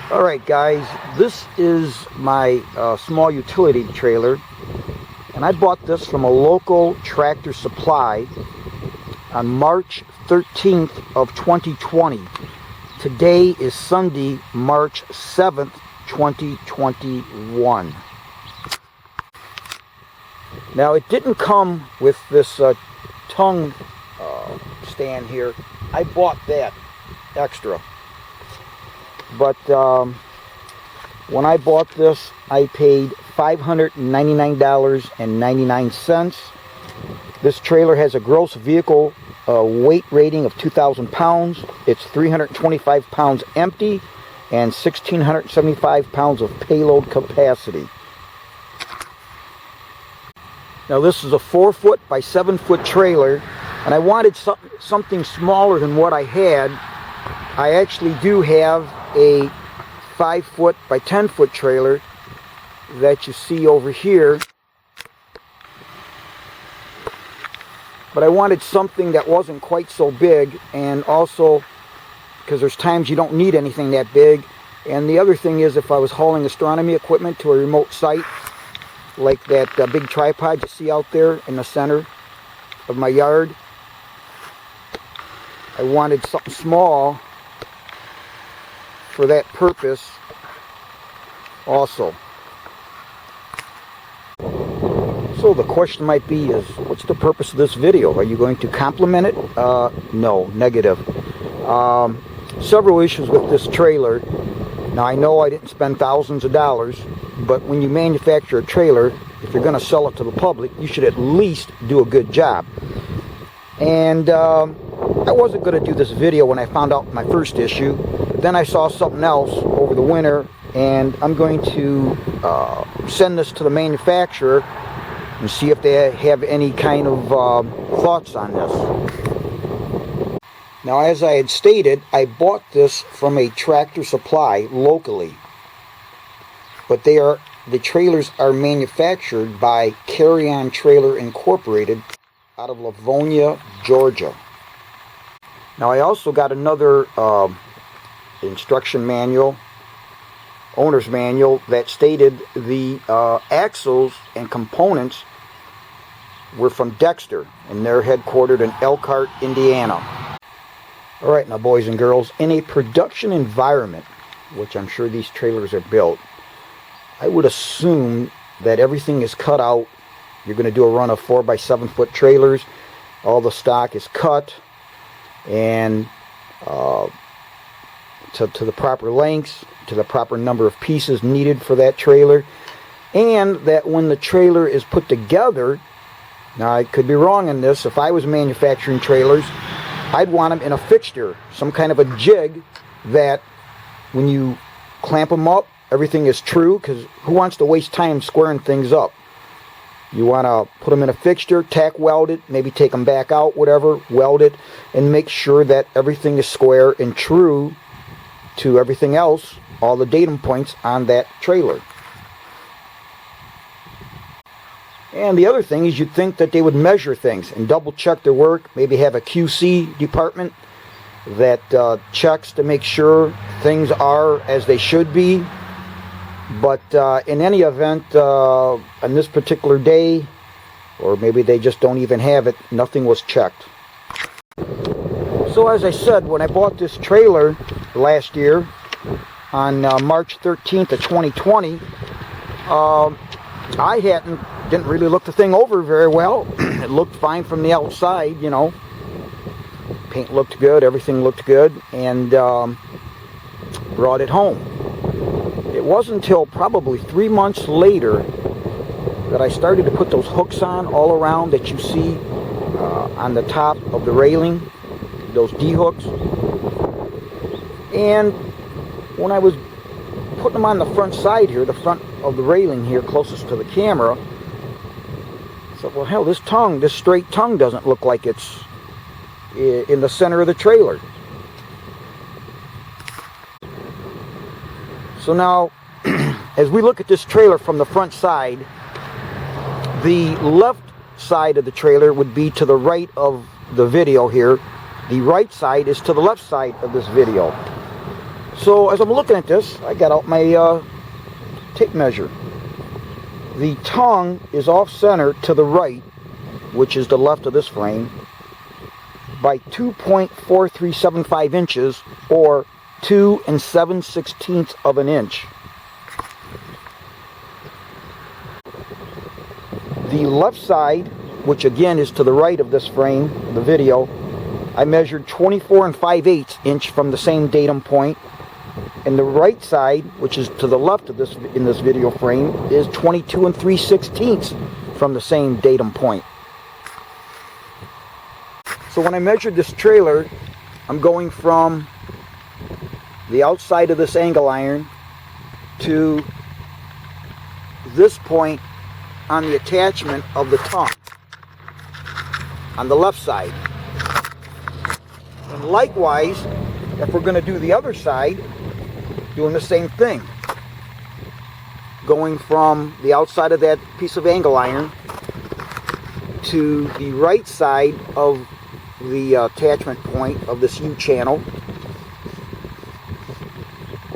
Alright guys, this is my small utility trailer, and I bought this from a local Tractor Supply on March 13th of 2020. Today is Sunday, March 7th, 2021. Now it didn't come with this tongue stand here. I bought that extra. But when I bought this, I paid $599.99. This trailer has a gross vehicle weight rating of 2,000 pounds. It's 325 pounds empty and 1,675 pounds of payload capacity. Now this is a 4-foot by 7-foot trailer, and I wanted something smaller than what I had. I actually do have a 5-foot by 10-foot trailer that you see over here, but I wanted something that wasn't quite so big, and also because there's times you don't need anything that big. And the other thing is, if I was hauling astronomy equipment to a remote site, like that big tripod you see out there in the center of my yard, I wanted something small for that purpose also. So the question might be is, what's the purpose of this video? Are you going to compliment it? No, negative. Several issues with this trailer. Now I know I didn't spend thousands of dollars, but when you manufacture a trailer, if you're going to sell it to the public, you should at least do a good job. And I wasn't going to do this video when I found out my first issue, but then I saw something else over the winter, and I'm going to send this to the manufacturer and see if they have any kind of thoughts on this. Now, as I had stated, I bought this from a Tractor Supply locally, but the trailers are manufactured by Carry On Trailer Incorporated out of Livonia, Georgia. Now I also got another instruction manual, owner's manual, that stated the axles and components were from Dexter, and they're headquartered in Elkhart, Indiana. Alright, now boys and girls, in a production environment, which I'm sure these trailers are built, I would assume that everything is cut out. You're going to do a run of 4 by 7 foot trailers. All the stock is cut and to the proper lengths, to the proper number of pieces needed for that trailer. And that when the trailer is put together, now I could be wrong in this, if I was manufacturing trailers, I'd want them in a fixture, some kind of a jig that when you clamp them up, everything is true, because who wants to waste time squaring things up? You want to put them in a fixture, tack weld it, maybe take them back out, whatever, weld it, and make sure that everything is square and true to everything else, all the datum points on that trailer. And the other thing is, you'd think that they would measure things and double check their work, maybe have a QC department that checks to make sure things are as they should be. But in any event, on this particular day, or maybe they just don't even have it, nothing was checked. So as I said, when I bought this trailer last year on March 13th of 2020, I didn't really look the thing over very well. It looked fine from the outside, you know. Paint looked good, everything looked good, and brought it home. It wasn't until probably 3 months later that I started to put those hooks on all around that you see on the top of the railing, those D-hooks. And when I was putting them on the front side here, the front of the railing here, closest to the camera, I thought, well, hell, this straight tongue doesn't look like it's in the center of the trailer. So now, as we look at this trailer from the front side, the left side of the trailer would be to the right of the video here. The right side is to the left side of this video. So as I'm looking at this, I got out my tape measure. The tongue is off center to the right, which is the left of this frame, by 2.4375 inches, or 2 7/16 of an inch. The left side, which again is to the right of this frame, the video, I measured 24 5/8 inch from the same datum point. And the right side, which is to the left of this in this video frame, is 22 3/16 from the same datum point. So when I measured this trailer, I'm going from the outside of this angle iron to this point on the attachment of the tongue on the left side. And likewise, if we're going to do the other side, doing the same thing, going from the outside of that piece of angle iron to the right side of the attachment point of this U channel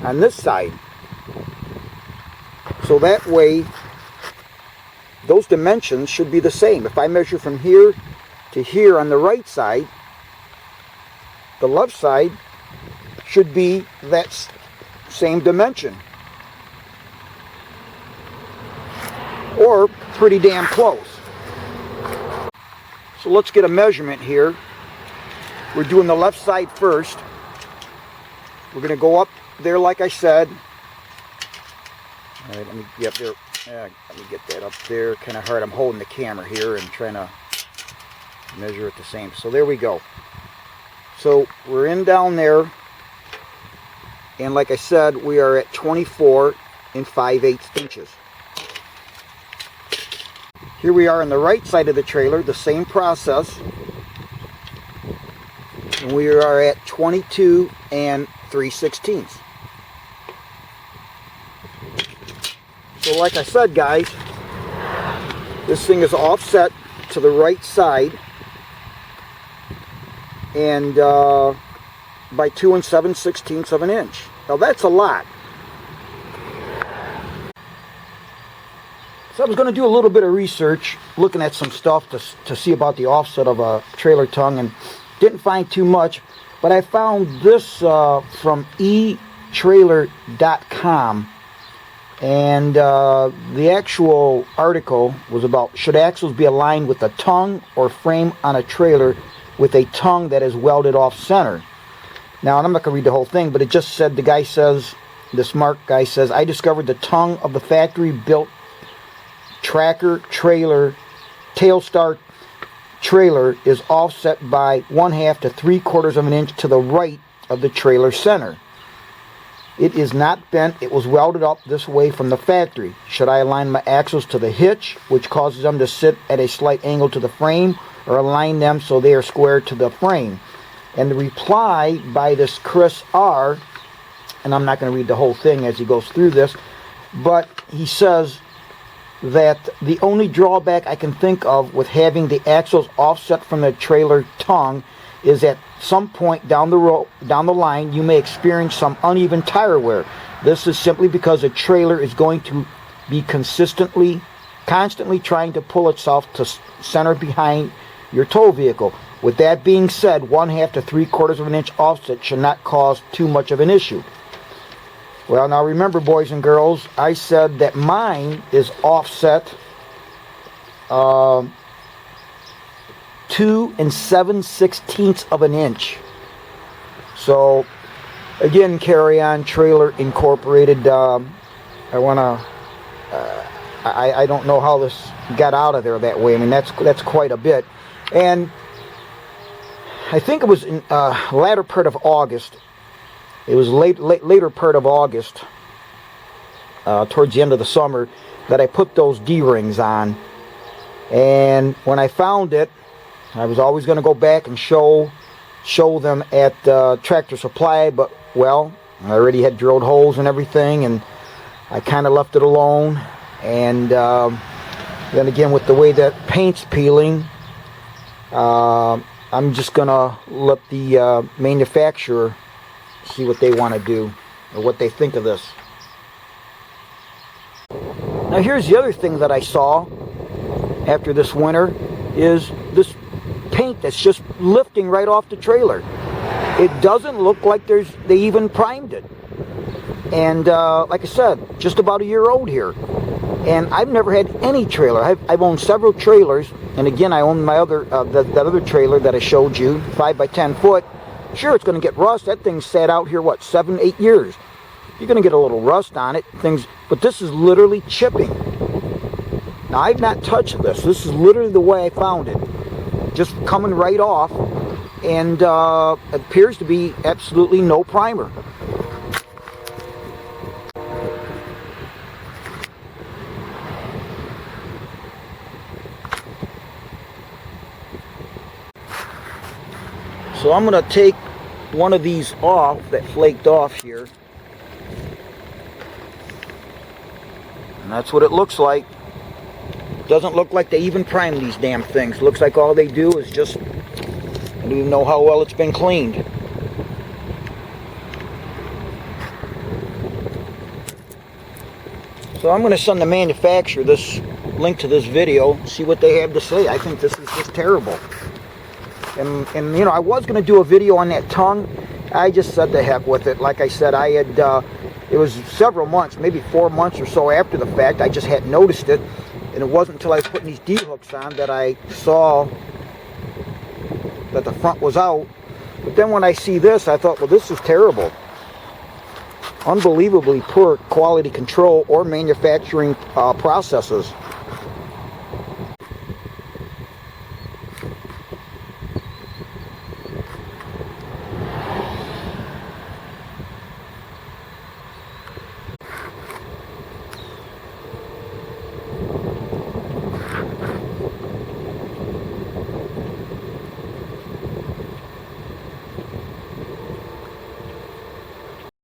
on this side. So that way those dimensions should be the same. If I measure from here to here on the right side, the left side should be that same dimension, or pretty damn close. So let's get a measurement here. We're doing the left side first. We're going to go up there like I said. All right, let me get there. Let me get that up there. Kind of hard. I'm holding the camera here and trying to measure it the same. So there we go. So we're in down there. And like I said, we are at 24 5/8 inches. Here we are on the right side of the trailer, the same process. And we are at 22 3/16. So like I said, guys, this thing is offset to the right side, and by 2 7/16 of an inch. Now that's a lot. So I was going to do a little bit of research, looking at some stuff to see about the offset of a trailer tongue, and didn't find too much, but I found this from eTrailer.com, and the actual article was about, should axles be aligned with a tongue or frame on a trailer with a tongue that is welded off center? Now, and I'm not going to read the whole thing, but it just said, the guy says, this Mark guy says, I discovered the tongue of the factory built tracker trailer Tailstar trailer is offset by 1/2 to 3/4 of an inch to the right of the trailer center. It is not bent, it was welded up this way from the factory. Should I align my axles to the hitch, which causes them to sit at a slight angle to the frame, or align them so they are square to the frame? And the reply by this Chris R., and I'm not going to read the whole thing as he goes through this, but he says that the only drawback I can think of with having the axles offset from the trailer tongue is at some point down the line you may experience some uneven tire wear. This is simply because a trailer is going to be constantly trying to pull itself to center behind your tow vehicle. With that being said, 1/2 to 3/4 of an inch offset should not cause too much of an issue. Well, now remember, boys and girls, I said that mine is offset 2 7/16 of an inch. So, again, Carry On Trailer Incorporated, I don't know how this got out of there that way. I mean, that's quite a bit. And I think it was in latter part of August. It was later part of August, towards the end of the summer, that I put those D-rings on. And when I found it, I was always going to go back and show them at Tractor Supply, but, well, I already had drilled holes and everything, and I kind of left it alone. And then again, with the way that paint's peeling, I'm just going to let the manufacturer see what they want to do. or what they think of this. Now here's the other thing that I saw after this winter, is this paint that's just lifting right off the trailer. It doesn't look like they even primed it. And like I said, just about a year old here. And I've never had any trailer. I've owned several trailers, and again, I own my other that other trailer that I showed you, 5 by 10 foot. Sure, it's going to get rust. That thing sat out here, what, 7, 8 years. You're going to get a little rust on it, but this is literally chipping. Now, I've not touched this. This is literally the way I found it. Just coming right off, and appears to be absolutely no primer. So I'm going to take one of these off that flaked off here. And that's what it looks like. Doesn't look like they even prime these damn things. Looks like all they do is just, I don't even know how well it's been cleaned. So I'm going to send the manufacturer this link to this video, see what they have to say. I think this is just terrible. And you know, I was going to do a video on that tongue. I just said the heck with it. Like I said, I had, it was several months, maybe 4 months or so after the fact. I just hadn't noticed it. And it wasn't until I was putting these D-hooks on that I saw that the front was out. But then when I see this, I thought, well, this is terrible. Unbelievably poor quality control or manufacturing processes.